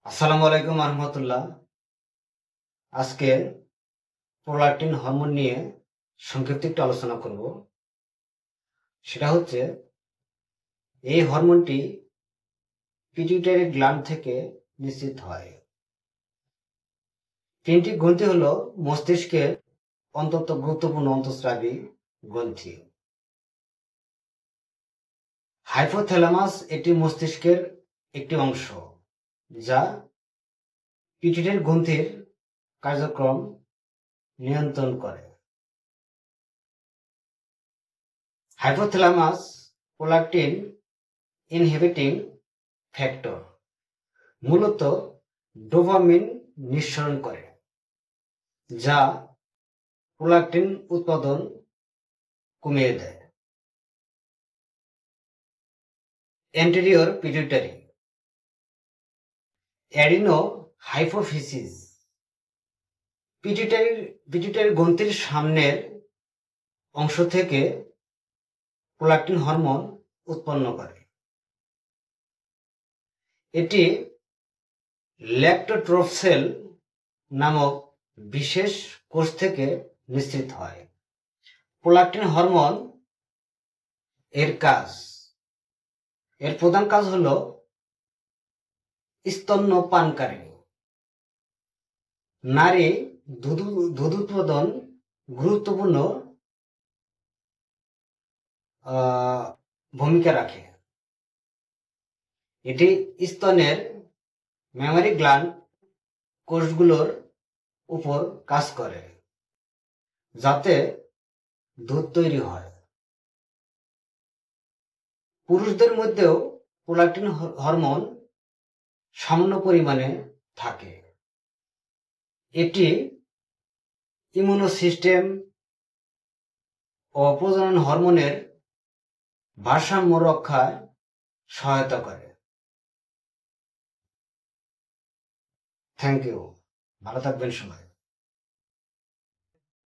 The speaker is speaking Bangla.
আসসালামু আলাইকুম রহমতুল্লাহ। আজকে প্রোল্যাক্টিন হরমোন নিয়ে সংক্ষিপ্ত একটু আলোচনা করব। সেটা হচ্ছে এই হরমোনটি পিটুইটারি গ্ল্যান্ড থেকে নিঃসৃত হয়। তিনটি গ্রন্থি হলো মস্তিষ্কের অত্যন্ত গুরুত্বপূর্ণ অন্তঃস্রাবী গ্রন্থি। হাইপোথ্যালামাস এটি মস্তিষ্কের একটি অংশ যা পিটুইটারি গ্রন্থির কার্যক্রম নিয়ন্ত্রণ করে। হাইপোথ্যালামাস প্রোল্যাক্টিন ইনহিবিটিং ফ্যাক্টর মূলত ডোপামিন নিঃসরণ করে, যা প্রোল্যাক্টিন উৎপাদন কমিয়ে দেয়। অ্যান্টেরিয়র পিটুইটারি অ্যাডিনো হাইপোফিসিস পিটুইটারি গ্রন্থির সামনের অংশ থেকে প্রোল্যাক্টিন হরমোন উৎপন্ন করে। এটি ল্যাক্টোট্রোফসেল নামক বিশেষ কোষ থেকে নিঃসৃত হয়। প্রোল্যাক্টিন হরমোন এর প্রধান কাজ হলো স্তন্যপানকারী নারী দুধ উৎপাদন গুরুত্বপূর্ণ ভূমিকা রাখে। এটি স্তনের ম্যামারি গ্ল্যান্ড কোষগুলোর উপর কাজ করে যাতে দুধ তৈরি হয়। পুরুষদের মধ্যেও প্রোল্যাক্টিন হরমোন সামান্য পরিমাণে থাকে। এটি ইমিউনো সিস্টেম ও প্রজনন হরমোনের ভারসাম্য রক্ষায় সহায়তা করে। Thank you. ভালো থাকবেন সবাই।